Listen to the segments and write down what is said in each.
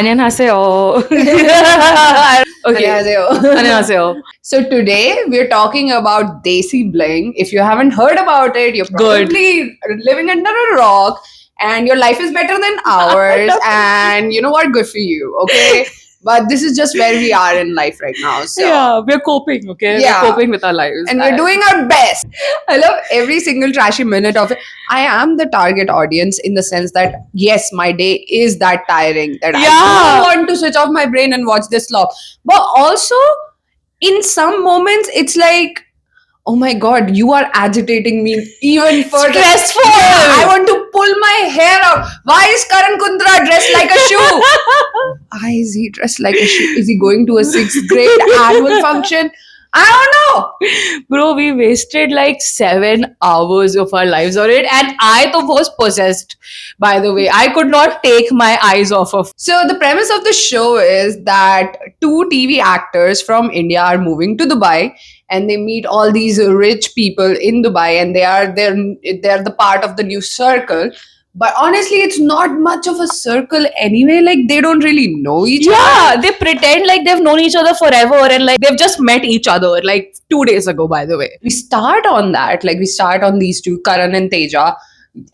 안녕하세요. Okay. 안녕하세요. 안녕하세요. So today we're talking about Desi Bling. If you haven't heard about it, you're Good. probably living under a rock and your life is better than ours. And you know what? Good for you. Okay. But this is just where we are in life right now. So Yeah, we're coping, okay? Yeah. We're coping with our lives. and we're doing our best. I love every single trashy minute of it. I am the target audience in the sense that yes, my day is that tiring that I Yeah. do want to switch off my brain and watch this slop. But also, in some moments, it's like, oh my god, you are agitating me even further. Stressful. Yeah, I want to pull my hair out. Why is Karan Kundra dressed like a shoe? Why is he dressed like a shoe? Is he going to a sixth grade annual function? I don't know. Bro, we wasted like 7 hours of our lives on it, and I was possessed, by the way. I could not take my eyes off of. So the premise of the show is that two TV actors from India are moving to Dubai and they meet all these rich people in Dubai and they're the part of the new circle. But honestly, it's not much of a circle anyway. Like they don't really know each other. Yeah, they pretend like they've known each other forever and like they've just met each other like 2 days ago, by the way. We start on that. Like we start on these two, Karan and Teja.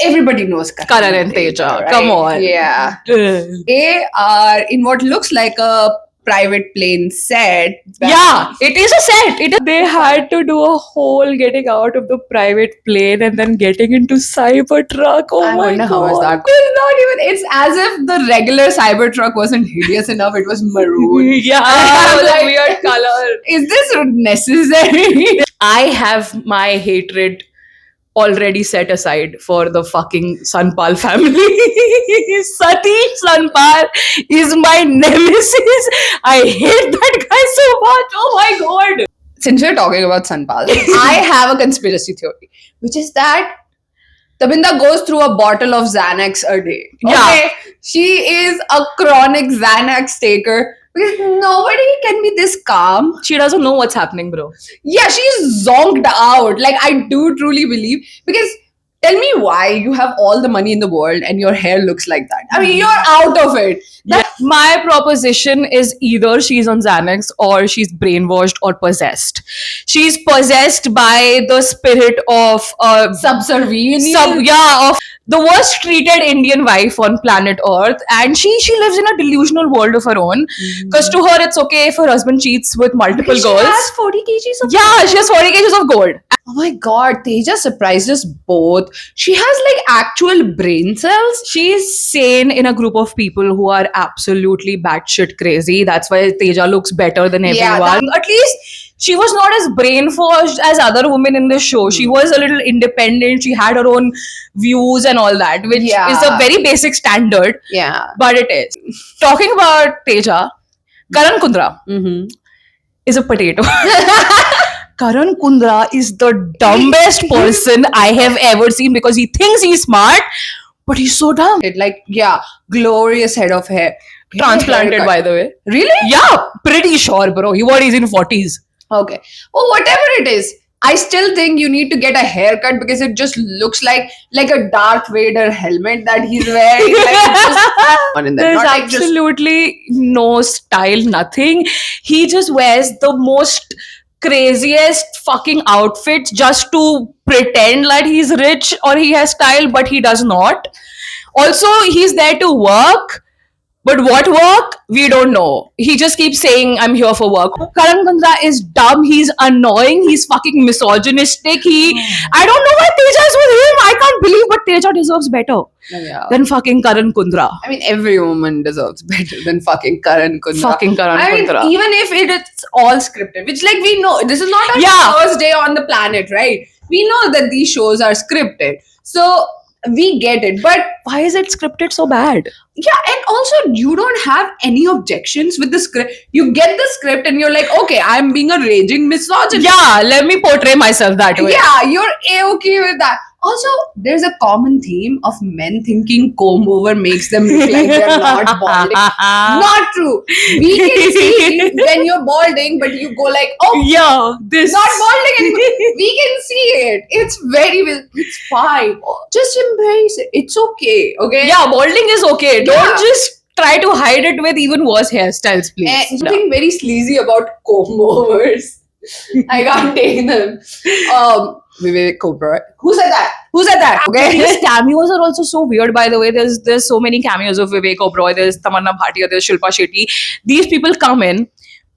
Everybody knows Karan and Teja, right? come on. Yeah. Ugh. They are in what looks like a private plane set. Yeah, it is a set. They had to do a whole getting out of the private plane and then getting into Cybertruck. Oh I my wonder god. how is that. It's not even. It's as if the regular Cybertruck wasn't hideous enough. It was maroon. Yeah, I'm it was like- a weird color. Is this necessary? I have my hatred already set aside for the fucking Sanpal family. Satish Sanpal is my nemesis. I hate that guy so much. Oh my god. Since we're talking about Sanpal, I have a conspiracy theory, which is that Tabinda goes through a bottle of Xanax a day. Yeah. She is a chronic Xanax taker because nobody can be this calm. She doesn't know what's happening, bro. Yeah, she's zonked out. Like, I do truly believe. Because tell me why you have all the money in the world and your hair looks like that. I mean, you're out of it. Yeah. My proposition is either she's on Xanax or she's brainwashed or possessed. She's possessed by the spirit of Subservient. of the worst treated Indian wife on planet Earth, and she lives in a delusional world of her own. Because to her, it's okay if her husband cheats with multiple She girls. has 40 kgs of Yeah, she has 40 kgs of gold. Oh my god, Teja surprised us both. She has like actual brain cells. She's sane in a group of people who are absolutely batshit crazy. That's why Teja looks better than Yeah, everyone. At least she was not as brainwashed as other women in the show. She was a little independent. She had her own views and all that, which Yeah. is a very basic standard, Yeah. but it is. Talking about Teja, Karan Kundra Mm-hmm. is a potato. Karan Kundra is the dumbest person I have ever seen because he thinks he's smart, but he's so dumb. Like, yeah, glorious head of hair. Transplanted, Haircut. by the way. Really? Yeah, pretty sure, bro. He's in 40s. Okay. Well, whatever it is, I still think you need to get a haircut because it just looks like a Darth Vader helmet that he's wearing. Like, it's just on in there. There's Not like just absolutely no style, nothing. He just wears the most craziest fucking outfits just to pretend like he's rich or he has style, but he does not. Also, he's there to work. But what work? We don't know. He just keeps saying, I'm here for work. Karan Kundra is dumb. He's annoying. He's fucking misogynistic. I don't know why Teja is with him. I can't believe, but Teja deserves better yeah. than fucking Karan Kundra. I mean, every woman deserves better than fucking Karan Kundra. Fucking Karan I mean, Kundra. even if it's all scripted, which like we know, this is not our Yeah. first day on the planet, right? We know that these shows are scripted. So we get it. But Why is it scripted so bad? yeah, and also you don't have any objections with the script. You get the script and you're like, okay, I'm being a raging misogynist. Yeah, let me portray myself that way. Yeah, you're a-okay with that. Also, there's a common theme of men thinking comb over makes them look like they're not balding. Not true. We can see when you're balding, but you go like, oh, Yeah, this. not balding anymore. We can see it. It's fine. Just embrace it. It's okay. Okay. Yeah, balding is okay. Don't Yeah. just try to hide it with even worse hairstyles, please. And something very sleazy about comb overs. I can't take them. Vivek Oberoi. Who said that? Who said that? Okay. His cameos are also so weird, by the way. There's so many cameos of Vivek Oberoi, there's Tamanna Bhatia, there's Shilpa Shetty. These people come in,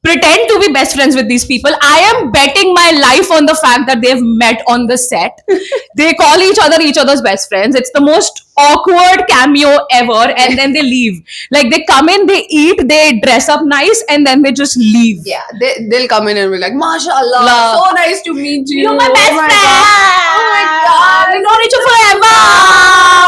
pretend to be best friends with these people. I am betting my life on the fact that they've met on the set. They call each other's best friends. It's the most awkward cameo ever, and then they leave. Like they come in, they eat, they dress up nice, and then they just leave. Yeah, they'll come in and be like, MashaAllah, Love. so nice to meet you. You're my best Oh my friend. God. Oh my God. We've known each other forever.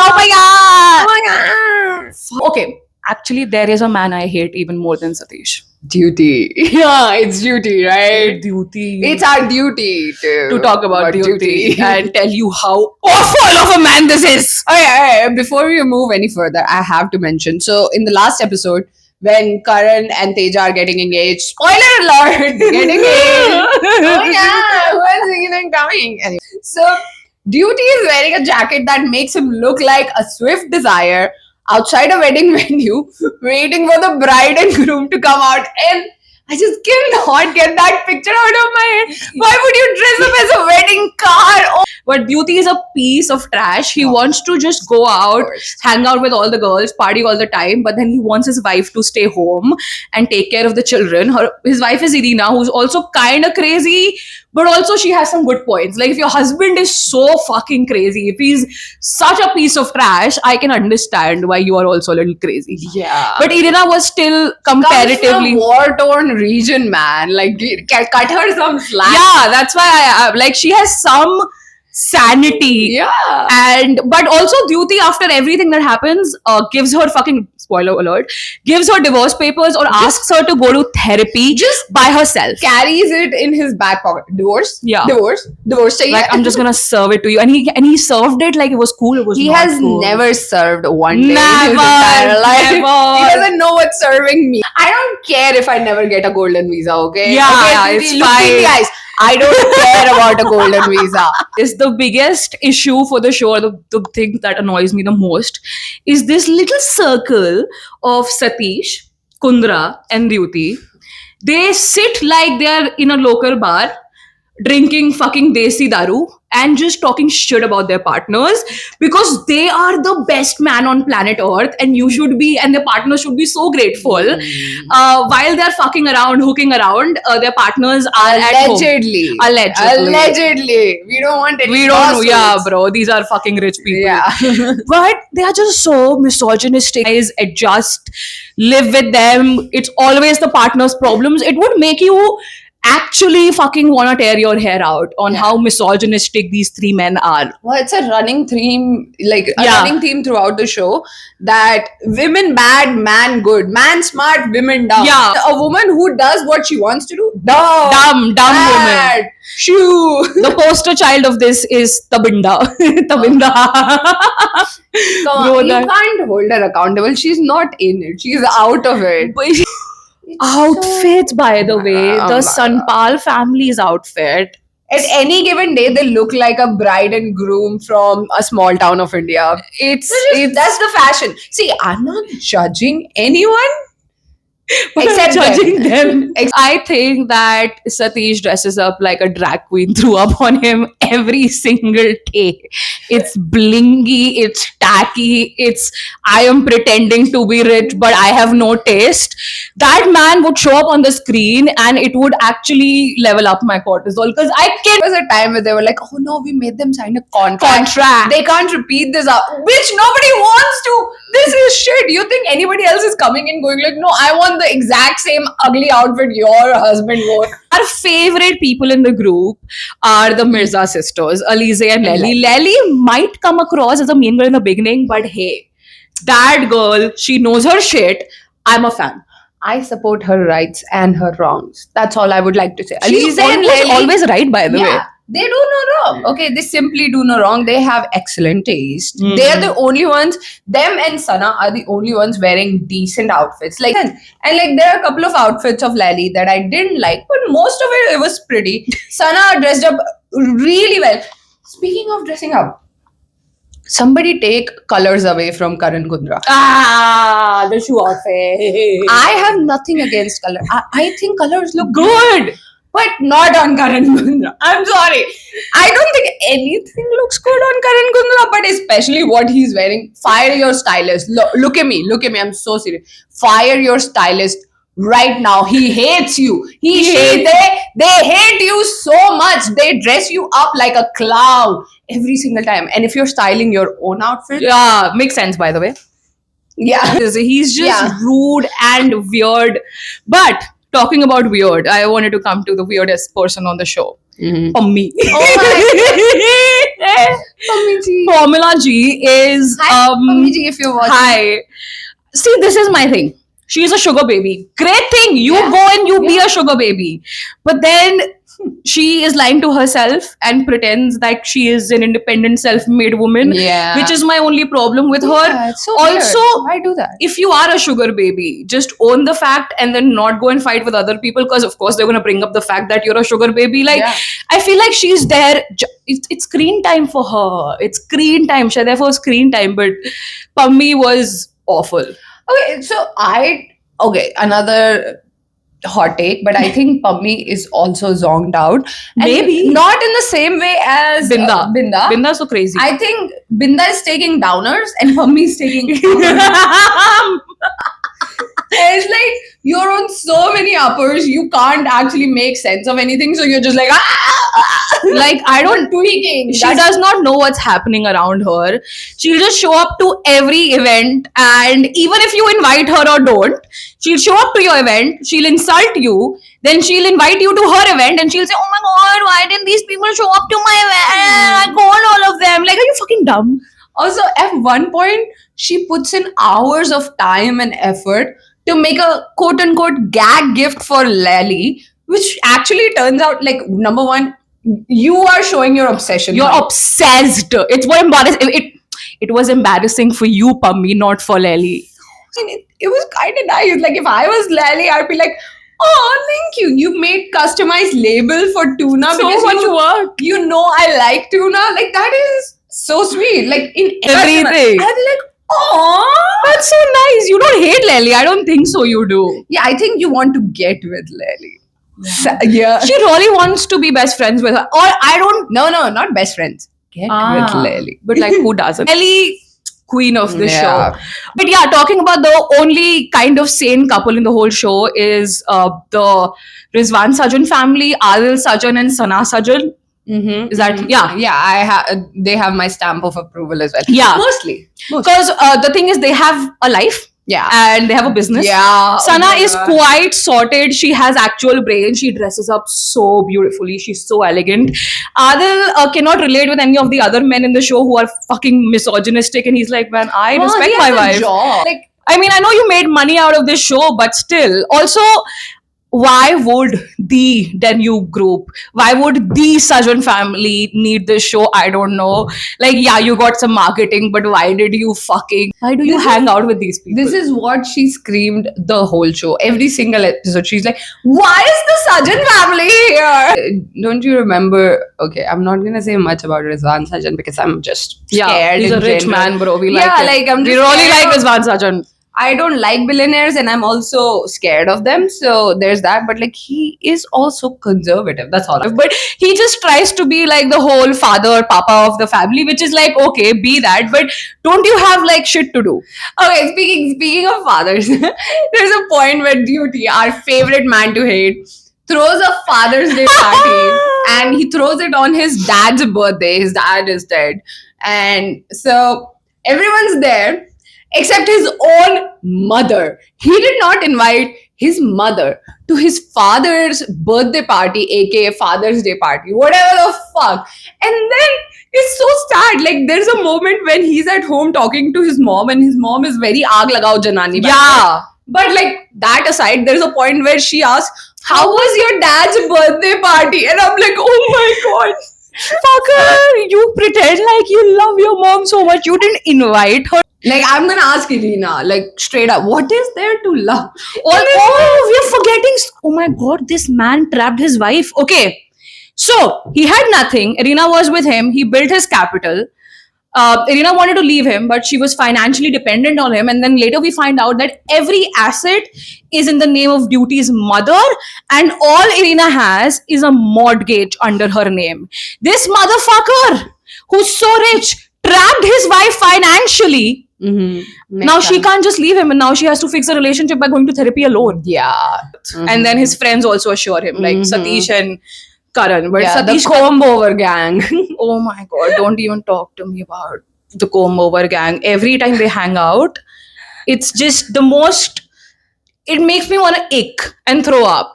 Oh my god. Oh my God. Okay, actually, there is a man I hate even more than Satish. Duty. Yeah, it's duty, right? Duty. It's our duty to talk about duty, duty. and tell you how awful of a man this is. Okay, before we move any further, I have to mention. So, in the last episode, when Karan and Teja are getting engaged, spoiler alert, getting engaged. Oh yeah, who else is even coming? Anyway, so Duty is wearing a jacket that makes him look like a swift desire outside a wedding venue, waiting for the bride and groom to come out. And I just cannot get that picture out of my head. Why would you dress up as a wedding car? Oh, But Beauty is a piece of trash. He wants to just go out, course. hang out with all the girls, party all the time, but then he wants his wife to stay home and take care of the children. His wife is Irina, who's also kind of crazy, but also she has some good points. Like, if your husband is so fucking crazy, if he's such a piece of trash, I can understand why you are also a little crazy. yeah. But Irina was still comparatively. war-torn region, man. Like, cut her some slack. Yeah, that's why I like, she has some sanity. Yeah. And but also Duty, after everything that happens, gives her fucking, spoiler alert, gives her divorce papers or asks her to go to therapy Just by herself. carries it in his back pocket. Divorce? Yeah. Divorce? Chahiye? Like, I'm just gonna serve it to you, and he served it like it was cool. It was He not has cool. never served one day in his Never, entire life. never. He doesn't know what's serving me. I don't care if I never get a golden visa, okay? Yeah, okay, it's look me in the fine. eyes. I don't care about a golden visa. Is the biggest issue for the show, the thing that annoys me the most, is this little circle of Satish, Kundra, and Duty. They sit like they are in a local bar, drinking fucking desi daru and just talking shit about their partners, because they are the best man on planet Earth, and their partners should be so grateful. While they're fucking around, hooking around, their partners are at home. Allegedly. Allegedly. We don't want any We don't know, lawsuits. yeah, bro. These are fucking rich people. Yeah. But they are just so misogynistic. Guys, adjust, live with them. It's always the partner's problems. It would make you actually fucking want to tear your hair out on how misogynistic these three men are. Well, it's a running theme, like a Yeah. running theme throughout the show, that women bad, man good, man smart, women dumb. Yeah. A woman who does what she wants to do, dumb, Dumb woman. bad, shoo. The poster child of this is Tabinda. Tabinda. Come on, Bro, you that- can't hold her accountable. She's not in it. She's out of it. Outfits, by the way. Oh The my Sanpal family's outfit. At any given day, they look like a bride and groom from a small town of India. That's the fashion. See, I'm not judging anyone. Except judging them. them. I think that Satish dresses up like a drag queen threw up on him every single day. It's blingy, it's tacky, it's I am pretending to be rich, but I have no taste. That man would show up on the screen and it would actually level up my cortisol, because I can't. There was a time where they were like, oh no, we made them sign a contract. Contract. They can't repeat this out, which nobody wants to. This is shit. You think anybody else is coming in going like, no, I want the exact same ugly outfit your husband wore. Our favorite people in the group are the Mirza sisters, Alize and Lely. Lely might come across as a mean girl in the beginning, but hey, that girl, she knows her shit. I'm a fan. I support her rights and her wrongs. That's all I would like to say. She's Alize and Lely, always right, by the way. yeah, they do no wrong. Okay, they simply do no wrong. They have excellent taste. Mhm. They are the only ones. Them and Sana are the only ones wearing decent outfits. Like, and like there are a couple of outfits of Lally that I didn't like, but most of it was pretty. Sana dressed up really well. Speaking of dressing up, Somebody take colors away from Karan Kundra. Ah, the shoe outfit. I have nothing against color. I think colors look good. but not on Karan Kundra. I'm sorry. I don't think anything looks good on Karan Kundra, but especially what he's wearing. Fire your stylist. Look at me. Look at me. I'm so serious. Fire your stylist right now. He hates you. They hate you so much. They dress you up like a clown every single time. And if you're styling your own outfit, Yeah, makes sense by the way. yeah. He's just Yeah. rude and weird. But talking about weird, I wanted to come to the weirdest person on the show. Pammi. Mummy ji. Formula G is Hi, Mummy ji, if you're watching. hi. See, this is my thing. She is a sugar baby. Great thing. You Yeah. go and you be a sugar baby. But then she is lying to herself and pretends like she is an independent, self-made woman. Yeah. Which is my only problem with her. Yeah, it's so Also, weird. Why do that? if you are a sugar baby, just own the fact and then not go and fight with other people because, of course, they're going to bring up the fact that you're a sugar baby. Like, Yeah. I feel like she's there. It's screen time for her. It's screen time. She's there for screen time. But Pammi was awful. Okay, so another hot take, but I think Pammi is also zonked out. And Maybe. not in the same way as Binda. Binda. Binda's so crazy. I think Binda is taking downers and Pammi is taking it's like you're on so many uppers, you can't actually make sense of anything, so you're just like Like, I don't tweaking. She does not know what's happening around her. She'll just show up to every event, and even if you invite her or don't, she'll show up to your event, she'll insult you, then she'll invite you to her event, and she'll say, "Oh my god, why didn't these people show up to my event? I called all of them." Like, are you fucking dumb? Also, at one point, she puts in hours of time and effort to make a quote unquote gag gift for Lally, which actually turns out like number one, you are showing your obsession. You're honey. obsessed. It's what embarrassing. It was embarrassing for you, Pammi, not for Lally. And it was kind of nice. Like if I was Lally, I'd be like, "Oh, thank you. You made customized label for tuna So because much work. you know I like tuna. Like that is so sweet. Like in Everything. I'd be like, oh, That's so nice. You don't hate Lally. I don't think so. You do. yeah. I think you want to get with Lally. Yeah. She really wants to be best friends with her. Or I don't. No, not best friends. Get with Lily. But like, who doesn't? Lally, queen of the Yeah. show. But yeah, talking about the only kind of sane couple in the whole show is the Rizwan Sajan family, Adil Sajan and Sana Sajan. Mm-hmm. Is that yeah? Yeah, they have my stamp of approval as well. Yeah. Mostly. Because the thing is, they have a life Yeah. and they have a business. Yeah. Sana Oh my is God. quite sorted. She has actual brain. She dresses up so beautifully. She's so elegant. Adil cannot relate with any of the other men in the show who are fucking misogynistic. And he's like, man, I Well, respect he my has a wife. job. Like, I mean, I know you made money out of this show, but still. Also, why would the Danube group, why would the Sajan family need this show? I don't know. Like, yeah, you got some marketing, but why do you hang out with these people? this is what she screamed the whole show. Every single episode, she's like, "Why is the Sajan family here?" Don't you remember? Okay, I'm not gonna say much about Rizwan Sajan because I'm just scared. he's a in rich general. man, bro. We Yeah, like it. like, I'm we just really scared like of- Rizwan Sajan. I don't like billionaires and I'm also scared of them. So there's that. But like he is also conservative. That's all. But he just tries to be like the whole father, papa of the family, which is like, okay, be that. But don't you have like shit to do? Okay, speaking of fathers, there's a point where Duty, our favorite man to hate, throws a Father's Day party and he throws it on his dad's birthday. His dad is dead. And so everyone's there except his own mother. He did not invite his mother to his father's birthday party, aka Father's Day party, whatever the fuck. And then it's so sad. Like there's a moment when he's at home talking to his mom, and his mom is very aag lagao janani. Yeah. But like that aside, there's a point where she asks, "How was your dad's birthday party?" And I'm like, "Oh my god." Fucker, you pretend like you love your mom so much. You didn't invite her. Like I'm gonna ask Irina, like straight up, what is there to love? Oh, we're forgetting. Oh my god, this man trapped his wife. Okay. So he had nothing. Irina was with him. He built his capital. Irina wanted to leave him, but she was financially dependent on him. And then later we find out that every asset is in the name of Duty's mother, and all Irina has is a mortgage under her name. This motherfucker, who's so rich, trapped his wife financially. Now she can't just leave him, and now she has to fix the relationship by going to therapy alone. Yeah. And then his friends also assure him, like Satish and Karan. But Yeah, the Satish, comb over gang. oh my god, don't even talk to me about the comb over gang. Every time they hang out, it's just the most, it makes me want to ick and throw up.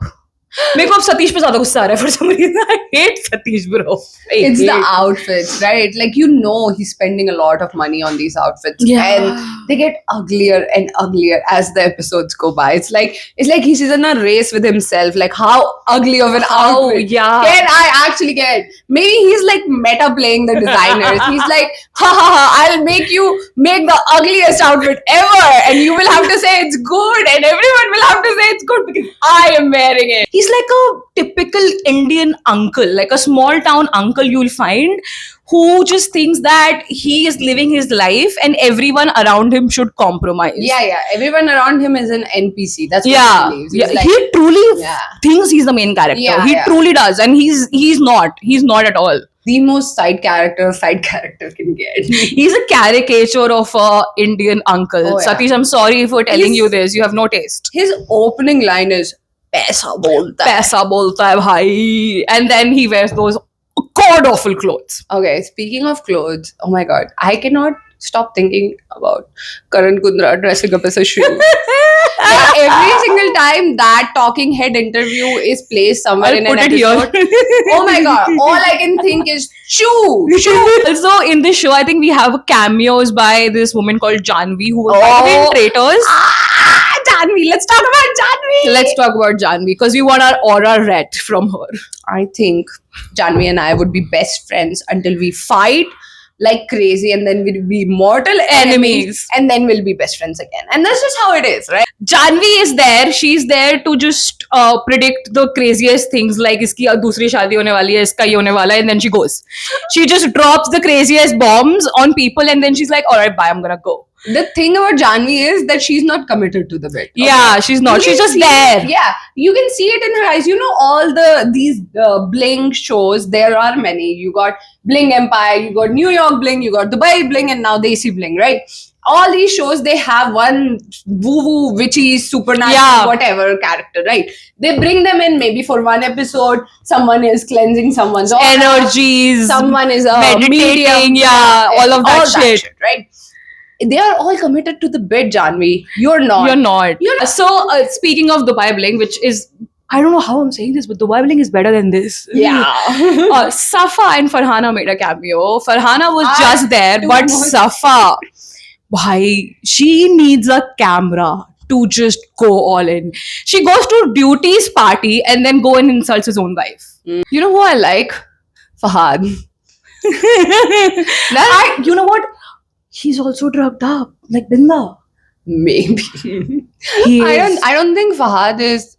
मेरे को अब सतीश पे ज्यादा गुस्सा आ रहा है for some reason. I hate Satish, bro. I It's the hate. outfits, right? Like, you know, he's spending a lot of money on these outfits, Yeah. and they get uglier and uglier as the episodes go by. It's like he's in a race with himself. Like, how ugly of an How, outfit yeah. can I actually get? Maybe he's like meta playing the designers. He's like, ha ha ha! I'll make you make the ugliest outfit ever, and you will have to say it's good, and everyone will have to say it's good because I am wearing it. He's like a typical Indian uncle, like a small town uncle you'll find, who just thinks that he is living his life and everyone around him should compromise. Yeah. Everyone around him is an NPC. That's what Yeah, he believes. yeah. He's like, he truly Yeah. thinks he's the main character. Yeah, he yeah. truly does, and he's not. He's not at all. the most side character can get. He's a caricature of a Indian uncle. Oh, yeah. Satish, I'm sorry for telling He's- you this. You have no taste. His opening line is "Paisa bolta hai." Paisa bolta hai bhai. And then he wears those god awful clothes. Okay, speaking of clothes, oh my god, I cannot stop thinking about Karan Kundra dressing up as a shoe. Yeah, every single time that talking head interview is placed somewhere I'll in put an it episode, here. oh my god, all I can think is shoe. Also, in this show, I think we have cameos by this woman called Janvi, who was Oh. in Traitors. Janvi, let's talk about Janvi. Let's talk about Janvi because we want our aura read from her. I think Janvi and I would be best friends until we fight like crazy, and then we'll be mortal enemies, and then we'll be best friends again. And that's just how it is, right? Janvi is there. She's there to just predict the craziest things, like इसकी दूसरी शादी होने वाली है, इसका ये होने वाला है, and then she goes. She just drops the craziest bombs on people, and then she's like, "All right, bye, I'm gonna go." The thing about Janvi is that she's not committed to the bit. okay? Yeah, she's not. You She's can just see- there. Yeah, you can see it in her eyes. You know, all these bling shows. There are many. You got Bling Empire, you got New York Bling, you got Dubai Bling, and now Desi Bling, right? All these shows, they have one woo-woo, witchy, supernatural, Yeah. whatever character, right? They bring them in maybe for one episode. Someone is cleansing someone's aura, Energies, someone is a meditating, medium, yeah, all of that shit. right? They are all committed to the bit, Janvi. You're not. You're not. You're not. So, speaking of Dubai Bling, which is, I don't know how I'm saying this, but Dubai Bling is better than this. Yeah. Safa and Farhana made a cameo. Farhana was I just there, too but much. Safa, bhai, she needs a camera to just go all in. She goes to Duty's party and then go and insults his own wife. You know who I like? Fahad. You know what? He's also drugged up, like Binda. Maybe. He I is. don't think Fahad is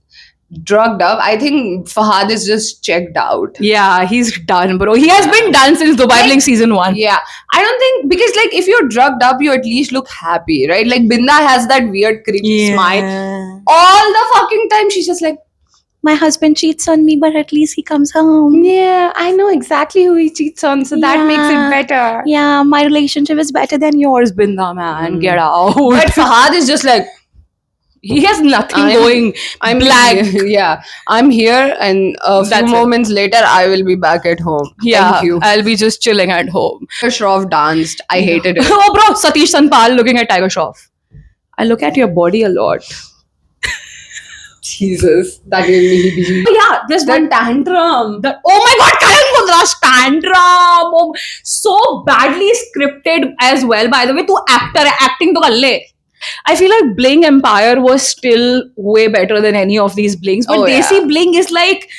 drugged up. I think Fahad is just checked out. Yeah, he's done, bro. He has been done since Dubai Bling season 1. Yeah. I don't think because like if you're drugged up, you at least look happy, right? Like Binda has that weird creepy smile. All the fucking time she's just like, My husband cheats on me, but at least he comes home. yeah, I know exactly who he cheats on, so that makes it Yeah. better. Yeah, my relationship is better than yours, Binda, man. Get out. But Fahad is just like, he has nothing I'm- going. I'm Blank. Yeah, I'm here, and a few That's it. moments later, I will be back at home. Yeah, Thank you. I'll be just chilling at home. Tiger Shroff danced. I hated it. Oh, bro, Satish Sanpal looking at Tiger Shroff. I look at your body a lot. Jesus, that gave me heebie-jeebies. Oh, yeah, there's The one. tantrum. Oh my god, Karan Kundra's tantrum! Oh, so badly scripted as well, by the way. Tu acting to kalle. I feel like Bling Empire was still way better than any of these Blings, but Oh, yeah. Desi Bling is like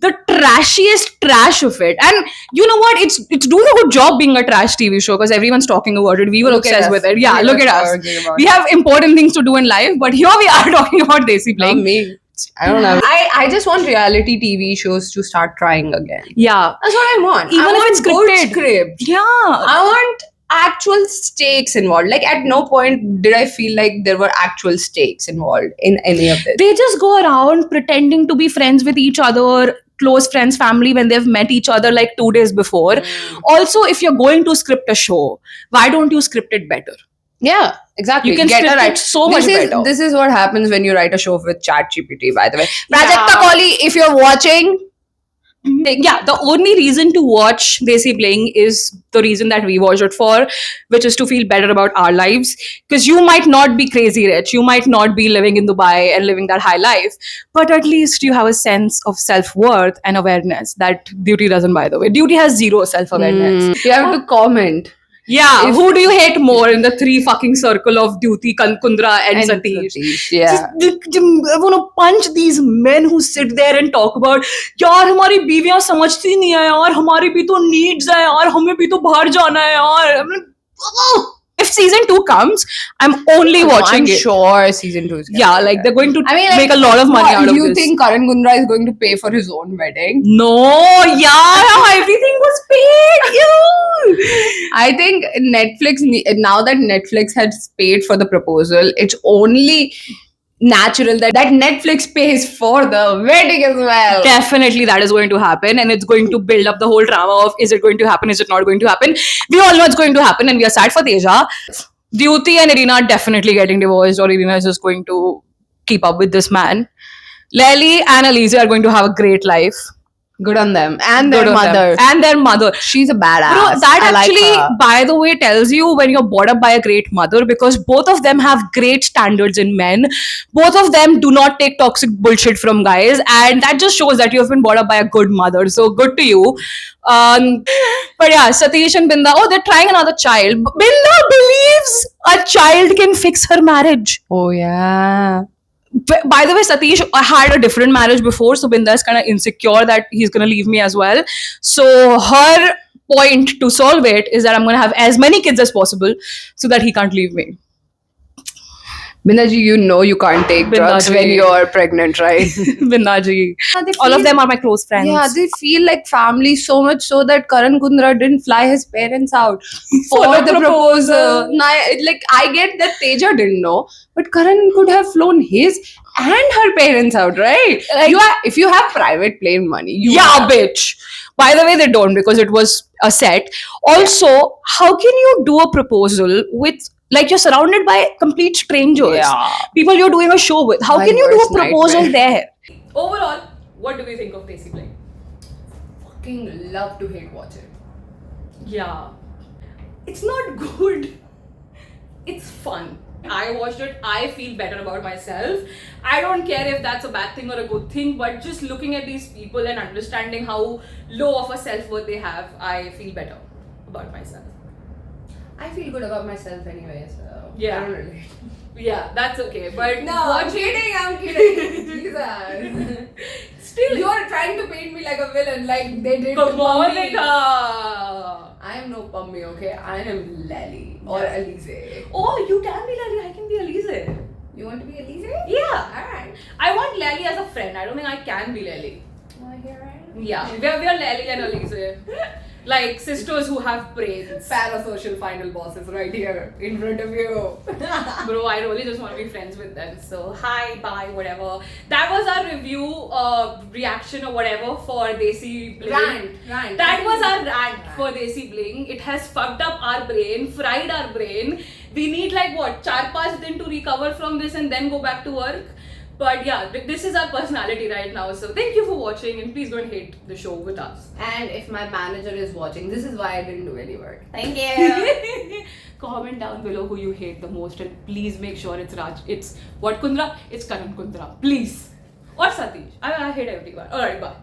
the trashiest trash of it. And you know what? It's doing a good job being a trash TV show because everyone's talking about it. We were Look at obsessed us. with it. Yeah, We look were at us. talking about We have important things to do in life, but here we are talking about Desi Not Bling. me. I don't know. I just want reality TV shows to start trying again. Yeah. That's what I want. Even I if want it's good scripted. script. Yeah. I want actual stakes involved. Like at no point did I feel like there were actual stakes involved in any of this. They just go around pretending to be friends with each other, close friends, family, when they've met each other like 2 days before. Also, if you're going to script a show, why don't you script it better? Yeah, exactly. You can Get script a it so much better. This is what happens when you write a show with ChatGPT, by the way. Yeah. Prajakta Kohli, if you're watching, Yeah, the only reason to watch Desi Bling is the reason that we watch it for, which is to feel better about our lives. Because you might not be crazy rich, you might not be living in Dubai and living that high life, but at least you have a sense of self worth and awareness that Duty doesn't, by the way. Duty has zero self awareness. you have to comment. Yeah, If- who do you hate more in the three fucking circle of Duty, Kundra, and Satish? Yeah. I want to punch these men who sit there and talk about यार हमारी बीवियां समझती नहीं है यार हमारी भी तो needs है यार हमें भी तो बाहर जाना है यार I'm like, "Oh." If season 2 comes, I'm only watching I'm it. sure season 2 is gonna Yeah, be like there. they're going to I mean, like, make a lot of money out of you this. think Karan Gundra is going to pay for his own wedding? No, yeah, everything was paid. Ew. I think Netflix, now that Netflix has paid for the proposal, it's only natural that Netflix pays for the wedding as well. Definitely that is going to happen, and it's going to build up the whole drama of is it going to happen, is it not going to happen. We all know it's going to happen, and we are sad for Teja. Dyuti and Irina are definitely getting divorced, or Irina is just going to keep up with this man. Lely and Alize are going to have a great life. Good on them. And their Good on them. mother. And their mother. She's a badass. Bro, that I like actually, her. by the way, tells you when you're brought up by a great mother, because both of them have great standards in men. Both of them do not take toxic bullshit from guys, and that just shows that you have been brought up by a good mother. So good to you. But yeah, Satish and Binda, oh, they're trying another child. Binda believes a child can fix her marriage. Oh, yeah. By the way, Satish had a different marriage before, so Binda is kind of insecure that he's going to leave me as well. So her point to solve it is that I'm going to have as many kids as possible so that he can't leave me. Bindaji, you know you can't take drugs Bindaji. when you're pregnant, right? Binda ji. All of them are my close friends. Yeah, they feel like family so much so that Karan Kundra didn't fly his parents out for the proposal. Like, I get that Teja didn't know, but Karan could have flown his and her parents out, right? Like- If you have private plane money, Yeah, bitch. By the way, they don't because it was a set. Also, how can you do a proposal with, like, you're surrounded by complete strangers? Yeah. People you're doing a show with. How My can you do a worst proposal nightmare. there? Overall, what do we think of Desi Bling? Fucking love to hate watch it. Yeah. It's not good. It's fun. I watched it. I feel better about myself. I don't care if that's a bad thing or a good thing, but just looking at these people and understanding how low of a self-worth they have, I feel better about myself. I feel good about myself anyway, so Yeah. I don't relate. Yeah, that's okay. But I'm kidding. Jesus. Still, You're trying to paint me like a villain, like they did come to on, Pummy. Nika. I am no Pummy, okay? I am Lally or Yeah. Alize. Oh, you can be Lally. I can be Alize. You want to be Alize? Yeah. Alright. I want Lally as a friend. I don't think I can be Lally. Well, here I am. Yeah, we're Lally and Alize. Like sisters who have brains. Parasocial final bosses right here in front of you. Bro, I really just want to be friends with them. So, hi, bye, whatever. That was our review, reaction or whatever for Desi Bling. Rant. That was our rant for Desi Bling. It has fucked up our brain, fried our brain. We need like what, 4-5 days to recover from this and then go back to work. But yeah, this is our personality right now. So thank you for watching and please don't hate the show with us. And if my manager is watching, this is why I didn't do any work. Thank you. Comment down below who you hate the most and please make sure it's Raj. It's what Kundra? It's Karan Kundra. Please. Or Satish. I hate everyone. Alright, bye.